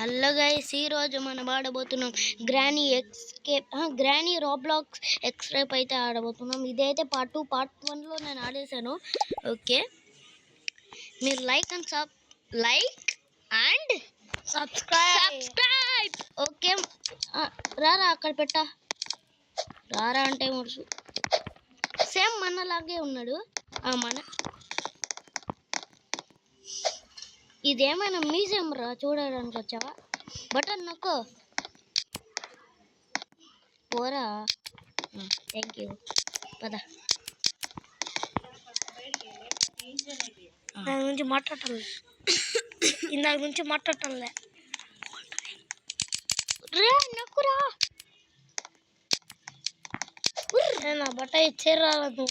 Hello guys, ఈ రోజు మనం ఆడబోతున్నాం గ్రానీ రోబ్లాక్స్ ఎక్స్ట్రేప్ అయితే ఆడబోతున్నాం. ఇదైతే పార్ట్ 1లో నేను ఆడేసాను. ఓకే, మీరు లైక్ అండ్ సబ్స్క్రైబ్. ఓకే, రారా అక్కడ పెట్టా. రారా అంటే ముడుసు సేమ్ మనలాగే ఉన్నాడు. మన ఇదేమైనా మ్యూజియం రా, చూడడానికి వచ్చావా? బటన్ నొక్కు పోరా. Thank you. పద. ఇందాక నుంచి మాట్లాడటంలే రే నొక్కురా. నా బట్ట ఇచ్చేరాదు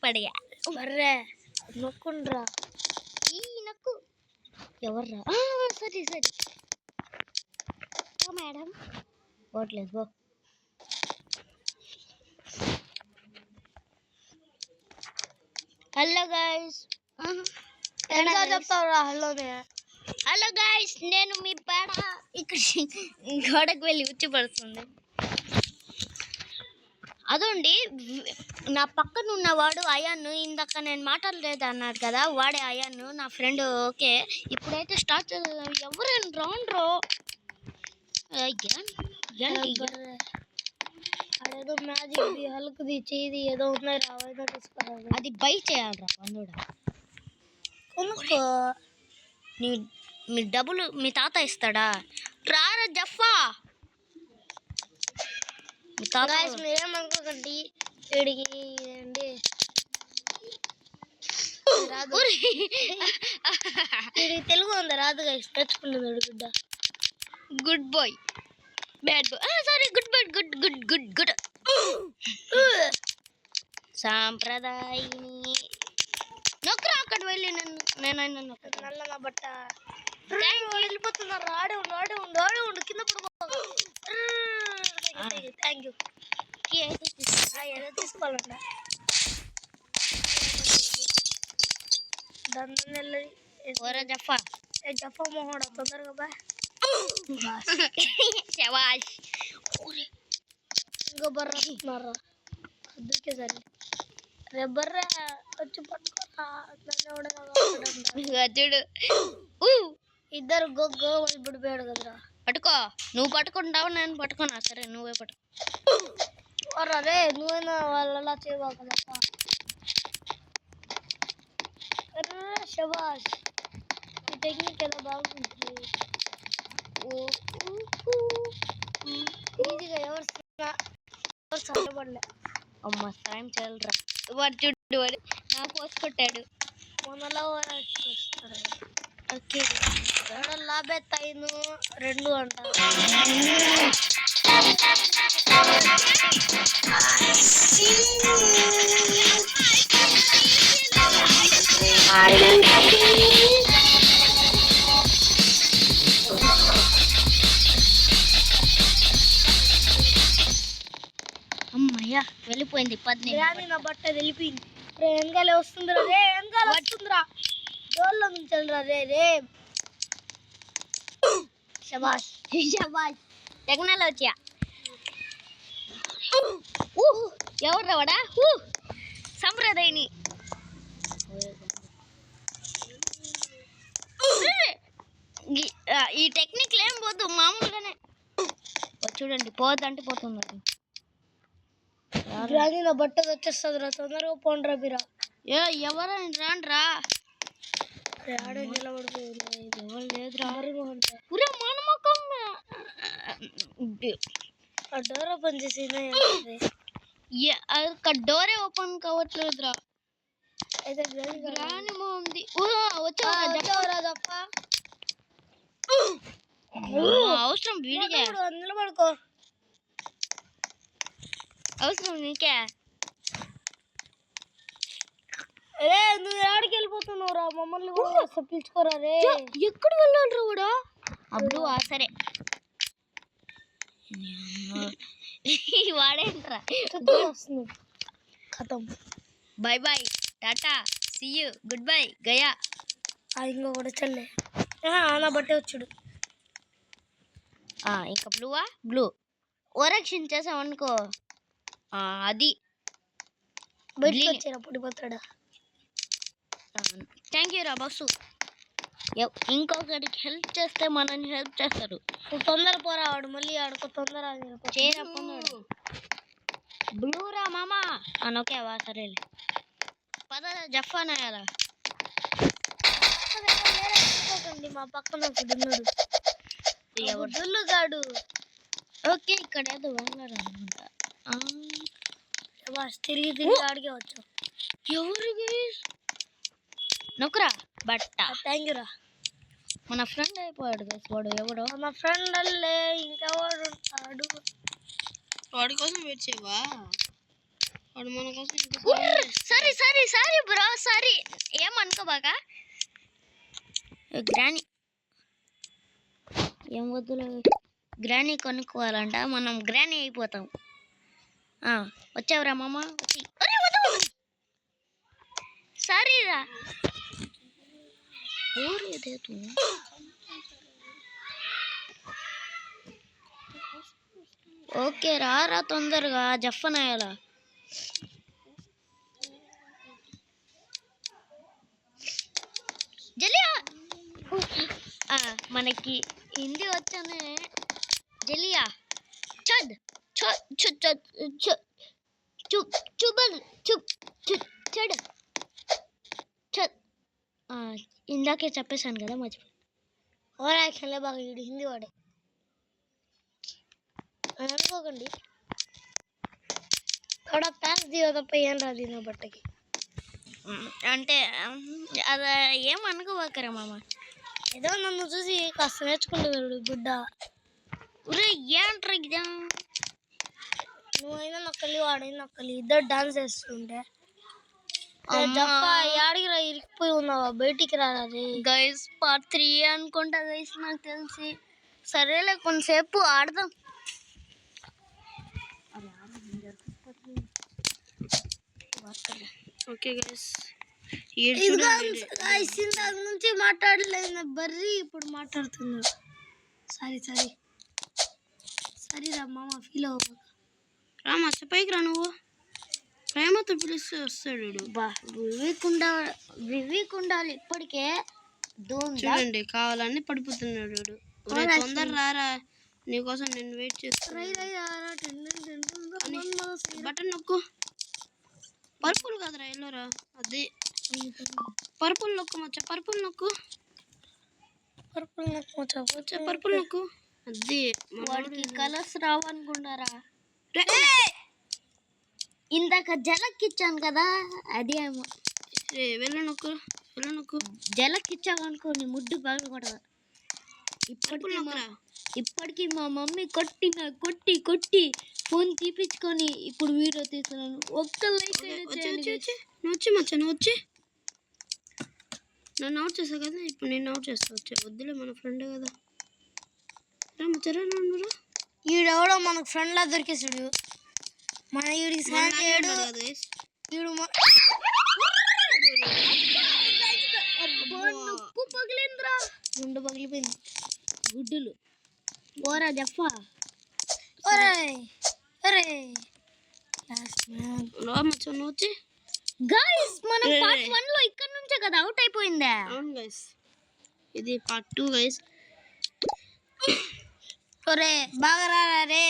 పడిగా బర్రే నొక్కుండ్రా. ఈ నొక్కు. ఎవర్రా? సరే మేడం పోట్లేదు పో. హలో గైస్, ఎలా చెప్తావురా హలోనే? హలో గైస్, నేను మీ పేడ ఇక్కడ గోడకు వెళ్ళి ఉచ్చిపడుతుంది. అదండి, నా పక్కన ఉన్నవాడు అయాన్. ఇందాక నేను మాట్లాడలేదు అన్నాడు కదా, వాడే అయాన్, నా ఫ్రెండ్. ఓకే, ఇప్పుడైతే స్టార్ట్. ఎవరైనా రాండ్రో. అదేదో మ్యాజిక్ హల్క్ది చేది ఏదో ఉన్నాయి రా, అవైనా తీసుకురా. అది బై చేయాలరా బంధుడా. కొనుక్కో. మీ డబ్బులు మీ తాత ఇస్తాడా? రారా జఫా. మీరేమనుకోకండి, వీడికి రాదు. వీడికి తెలుగు ఉంది రాదు గైస్, తెచ్చుకున్నాడు బిడ్డ. Good boy, bad boy, sorry good boy, good సాంప్రదాయని నొక్కరా. అక్కడ వెళ్ళి నేనైనా నల్ల నా బట్ట వెళ్ళిపోతున్నారు. ఆడే ఉండు కింద పడుకో. Thank you. ఏదో తీసుకోవాలంట. జఫా మొహోడ తొందరగా బా. ఇంకో బర్రా అందుకే సరే. రేపు బర్రా వచ్చి పట్టుకోరా. చూడు, ఇద్దరు గొగ్గో పడిపోయాడు కదరా. పట్టుకో. నువ్వు పట్టుకుంటావు, నేను పట్టుకున్నా. సరే నువ్వే పట్టుకో. రే నువ్వైనా వాళ్ళలా చేయవా కదప్ప. శబాష్, ఈ టెక్నిక్ ఏదో బాగుంటుంది. ఈజీగా ఎవరు సహాయపడలే. అమ్మ సాయం చేయాలరా. వాడు చూడు, వాడు నా పోసి కొట్టాడు. మనలా వస్తాడు. ఓకే, లాభెత్తైను 2 అంటారు. అమ్మయ్యా, వెళ్ళిపోయింది. 10 నా బట్ట వెళ్ళిపోయింది. ఎంగాలే వస్తుందిరా. రే ఎంగాలే వస్తుందిరా. డోర్లో నుంచెళ్ళరా. రే శబాష్ టెక్నాలజీ. ఎవరు రావడా? సంప్రదాయని ఈ టెక్నిక్లు ఏం పోదు, మామూలుగానే. చూడండి, పోద్దంటే పోతుంది. నా బట్ట వచ్చేస్తుంది రా, తొందరగా పోండ్రా మీరా. ఎవరైనా రాండ్రా. ఆడే నిలబడిపోయింది. ఎవరు లేదురా. డోర్ ఓపెన్ చేసి డోరే ఓపెన్ కావట్లేదురా. అయితే ఉంది. అవసరం వీడికే. నిలబడుకో. అవసరం నీకే. రే నువ్వు ఆడికి వెళ్ళిపోతున్నావు రా, మమ్మల్ని కూడా పిలుచుకోరా. రే ఎక్కడ వెళ్ళాడు కూడా. అప్పుడు సరే వాడేంట్రా. ఖతం. Bye bye, ta-ta, see you, good bye, గయా. ఇంకొకటి చల్లే నా బట్టే వచ్చాడు. ఇంకా బ్లూవా? బ్లూ ఓరక్షన్ చేసాం అనుకో అది బయటికి వచ్చారా పడిపోతాడా. థ్యాంక్ యూ రా బస్సు. ఇంకొకరికి హెల్ప్ చేస్తే మనల్ని హెల్ప్ చేస్తారు. నువ్వు తొందర పోరా, వాడు మళ్ళీ ఆడుకో తొందర. బ్లూ రా మామా ఓకేవా సరేలే పద జఫానాయాలా. మా పక్కన ఉన్నాడు ఎవరు గాడు. ఓకే ఇక్కడ ఏదో వెళ్ళారు అనమాట. తిరిగి తిరిగి ఆడికే వచ్చావు. ఎవరు నొక్కరా బట్ట. థ్యాంక్ యూ రా. మన ఫ్రెండ్ అయిపోయాడు వాడు. ఎవడో మన ఫ్రెండ్ అల్లే ఇంకెవడు ఉంటాడు. వాడి కోసం వెయిట్ చేయవా? వాడు మన కోసం. సరే సరే సారీ బ్రో సారీ ఏమనుకోబాక. గ్రానీ ఏం వద్దులే. గ్రానీ కొనుక్కోవాలంట, మనం గ్రానీ అయిపోతాం. వచ్చావురా మామ. సారీ రా. ఓకే రా తొందరగా జఫనాయాలా. జలియా మనకి హిందీ వచ్చానే. జలియా చద్ చుబల్ చెడ్ చద్. ఇందాకే చెప్పేశాను కదా మర్చిపోయి. ఓవర్ యాక్షన్లే బాగా వీడు హిందీ వాడే అని అనుకోకండి. थोड़ा प्यास दियो तప్ప ఏం రాదు నా బట్టకి. అంటే అది ఏమనుకోవక్కరా మామ. ఏదో నన్ను చూసి కాస్త నేర్చుకుంటున్నాడు గుడ్డ. ఒరే ఏంట్రా ఇదా. నువ్వైనా నొక్కలి వాడైనా నొక్కలి ఇద్దరు డాన్స్ చేస్తుంటే యాడికి ఇరికిపోయి ఉన్నావా, బయటికి రాదే. గైస్ పార్ట్ 3 అనుకుంటా గైస్ నాకు తెలిసి. సరేలే కొంతసేపు ఆడదాం. ఓకే గైస్ ఇందాక నుంచి మాట్లాడలేదు బర్రీ ఇప్పుడు మాట్లాడుతున్నాడు. సరే రా మామ ఫీల్ అవ్వ. రామా పైకి రా. నువ్వు ప్రేమతో పిలిస్తే వస్తాడు. వివేక్ ఉండాలి ఇప్పటికే. చూడండి కావాలని పడిపోతున్నాడు. తొందర రారా, నీకోసం నేను వెయిట్ చేస్తాను. బటన్ నొక్కు. పర్పుల్ కదరా ఎల్లోరా. అది పర్పుల్ నొక్కు మచ్చ. పర్పుల్ నొక్కు. పర్పుల్ నొక్కు. అది వాడికి కలర్స్ రావనుకున్నారా. ఇందాక జలక్ ఇచ్చాను కదా అది ఏమో. వెళ్ళ నొక్కు. జలక్ ఇచ్చావనుకో నీ ముడ్డు పగలకూడదు. ఇప్పటికి మా మమ్మీ కొట్టి ఫోన్ తీపించుకొని ఇప్పుడు వీడియో తీస్తున్నాను. ఒక్క లైక్ వచ్చి మచ్చ. నువ్వు వచ్చి నన్ను అవుట్ చేసావు కదా, ఇప్పుడు నేను అవుట్ చేస్తా. వచ్చా వద్దులే, మన ఫ్రెండ్ కదా. రామచ్చరా నన్ను. ఈడెవడో మనకు ఫ్రెండ్ లా దొరికేసాడు. మన ఈడికి సాయం చేయడు. ఈడు పగిలిందిరా. గుండు పగిలిపోయింది. గుడ్డులు ఓరా జఫా. వచ్చి గైస్ మనం పార్ట్ 1 లో ఇక్కడ నుంచే కదా అవుట్ అయిపోయిందా. అవును గైస్, ఇది పార్ట్ 2 గైస్. ఒరే బాగా రారా రే.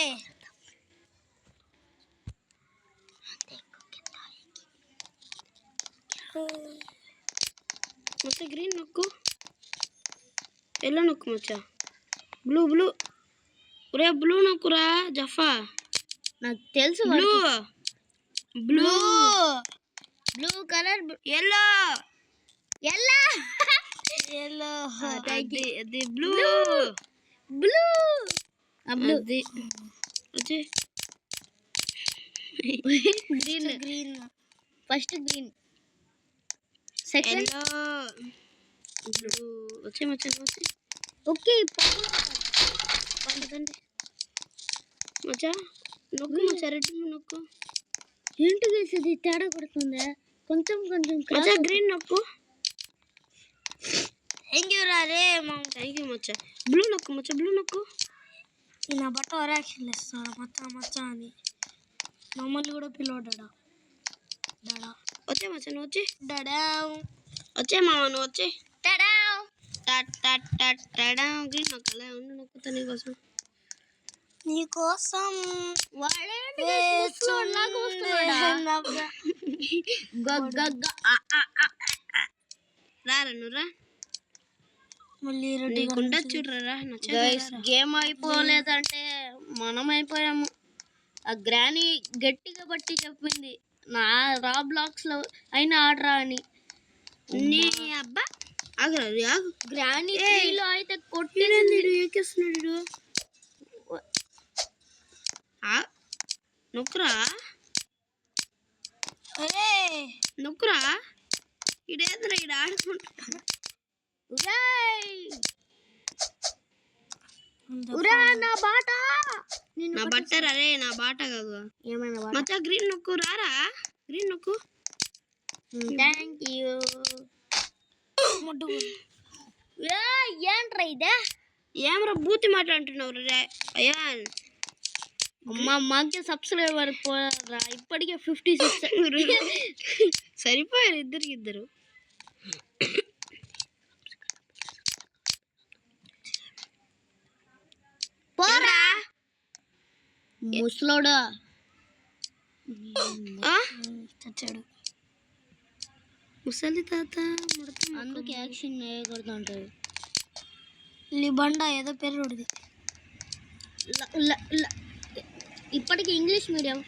మచ్చ గ్రీన్ నొక్కు. ఎల్లో నొక్కు మచ్చ. బ్లూ. ఒరే బ్లూ నొక్కురా జఫా. నాకు తెలుసు. Blue colour. ఎల్లో అది బ్లూ. అది వచ్చి green. First green, second blue. వచ్చి ఓకే పండుగండి మచ్చా. నొక్కు మచ్చా. రెడ్ నొక్కు. ఏంటి వేసేది తేడా కొడుతుందా కొంచెం. గ్రీన్ నొక్కు. రే థ్యాంక్ యూ మచ్చా. బ్లూ నొక్కు మచ్చా, బ్లూ నొక్కు. నా బట్ట వరాక్షన్ ఇస్తాడు మచ్చా అని మమ్మల్ని కూడా పిలవడా డాడా వచ్చే మచ్చా, నువ్వు వచ్చి. డాడా వచ్చే మామ, నువ్వు వచ్చి. టడా గ్రీన్ నొక్కలే, ఉండు నొక్కుతా నీకోసం. నీకోసం వాడేంటి నాకు వస్తున్నాడా రారా నువ్వు రా, మళ్ళీ నీకుంటా చూడరా. గేమ్ అయిపోలేదంటే మనం అయిపోయాము. ఆ గ్రానీ గట్టిగా బట్టి చెప్పింది నా రాబ్లాక్స్ లో అయినా ఆడరా అని. నీ అబ్బా ఆగురా, ఆగు. గ్రానీ లో అయితే కొట్టేది ఎక్కిస్తున్నాడు. నొక్కురా నొక్కురా. ఇడేంద్రా ఇడ ఆడుకుంటున్నా. నా బాట నా బట్టరా రే, నా బాట కాదు. ఏమైనా మచ్చా గ్రీన్ నొక్కు, రారా గ్రీన్ నొక్కు. Thank you. ఏంట్రా ఇదే? ఏమరా బూతి మాట అంటున్నావు రే అయ్యా. మాకే సబ్స్క్రైబర్ పోరా, ఇప్పటికే 56. సరిపోయారు ఇద్దరు. పోరా ముసలోడా చచ్చాడు. ముసలి తాత అందుకే యాక్షన్ వేయకూడదు అంటారు. లిబండా ఏదో పేరు ఉడిది. ఇప్పటికి ఇంగ్లీష్ మీడియం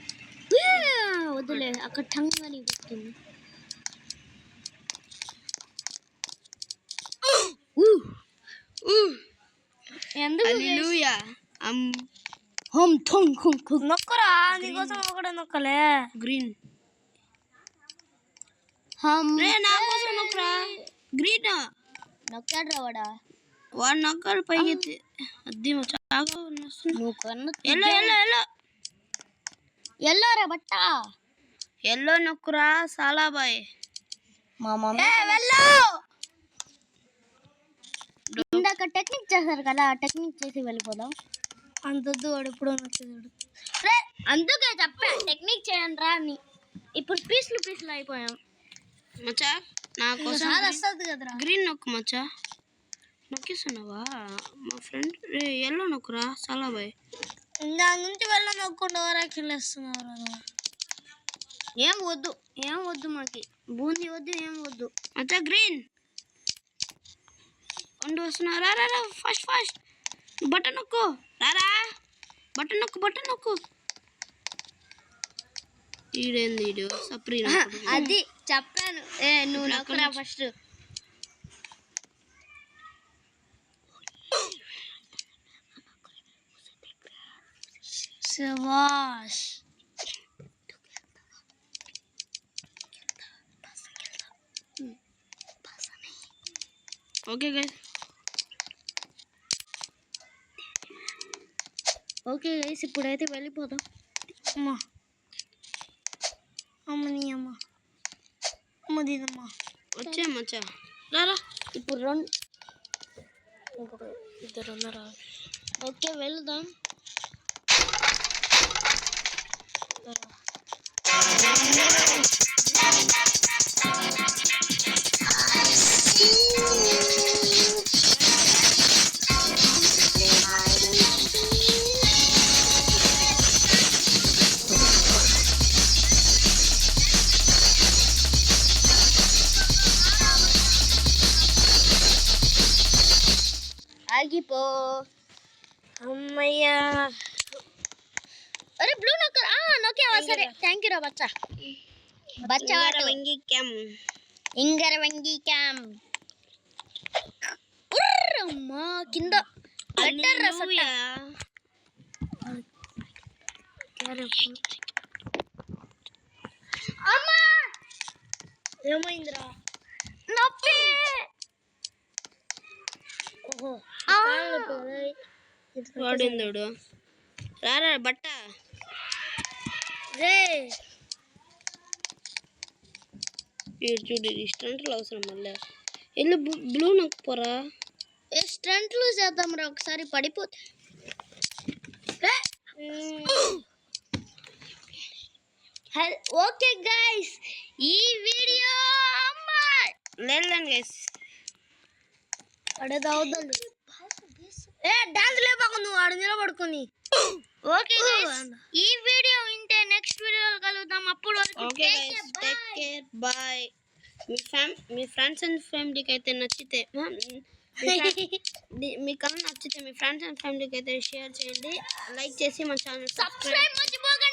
వద్దులే, అక్కడ టంగ్ అని వస్తుంది. నొక్కరా, నీకోసం ఒకటే నొక్కలే. గ్రీన్ నా కోసం నొక్కరా. గ్రీన్ నొక్కాడు రా వాడా, వాడు నొక్కాడు పైకి. అద్దీ నువ్వు కన్ను ఎల్లో ఎల్లో ఎల్లో ఎల్లో రా బట్ట. ఎల్లో నొక్కురా సాలాబాయ్. మా మమ్మీ ఇందాక టెక్నిక్ చేశారు కదా, టెక్నిక్ చేసి వెళ్ళిపోదాం. అంతొద్దు, వాడు ఎప్పుడో నచ్చేదాడు. అందుకే చెప్పా టెక్నిక్ చేయండి రా అని. ఇప్పుడు పీసులు అయిపోయాం. మచ్చా నా కోసం వస్తుంది కదరా. గ్రీన్ నొక్కు మచ్చా. నొక్కిస్తున్నావా మా ఫ్రెండ్ రే. ఎల్లో నొక్కురా సాలాబాయ్. దాని నుంచి వెళ్ళ నొక్కుండా ఓరాక్షన్ వేస్తున్నారు. ఏం వద్దు మాకి బూందీ వద్దు, ఏం వద్దు. మచ్చా గ్రీన్ ఉండి వస్తున్నారా. రా ఫస్ట్ బటన్ నొక్కు. రారా బటన్ నొక్కు. ఈడేంది ఈడు సప్రీ. అది చెప్పాను, నువ్వు నొక్కరా ఫస్ట్. శభాష్. ఓకే గైస్, ఇప్పుడైతే వెళ్ళిపోదాం. అమ్మ దీనమ్మా వచ్చే మచ్చా. రారా ఇప్పుడు రెండు ఇద్దరు ఉన్నారా. ఓకే వెళ్దాం. ఆగిపో అమ్మయ్యా. అరే బ్లూ నొక్కావా? సరే థ్యాంక్ యూ రా బచ్చా. ఇంగర వంగి క్యామ్ అమ్మా కింద ఏమైందిరా? నొప్పి. వాడిందోడు. రారా బట్ట. చూడు స్టంట్లు అవసరం. మళ్ళీ ఎల్లు బ్లూ నొక్కుపోరా. స్టంట్లు చేద్దాం రా ఒకసారి పడిపోతే. ఓకే గైస్, ఈ వీడియో లేదండి గైస్, పడేదవుతుంది. డాన్స్ లేపాక నువ్వు ఆడ నిలబడుకొని. ఓకే గైస్, ఈ వీడియో వింటే నెక్స్ట్ వీడియోలో కలుద్దాం. అప్పుడు వరకు okay guys, take care, bye. మీ ఫ్రెండ్స్ అండ్ ఫ్యామిలీకి అయితే నచ్చితే మీకు నచ్చితే మీ ఫ్రెండ్స్ అండ్ ఫ్యామిలీకి అయితే షేర్ చేయండి, లైక్ చేసి మన ఛానల్ సబ్స్క్రైబ్ మర్చిపోకండి.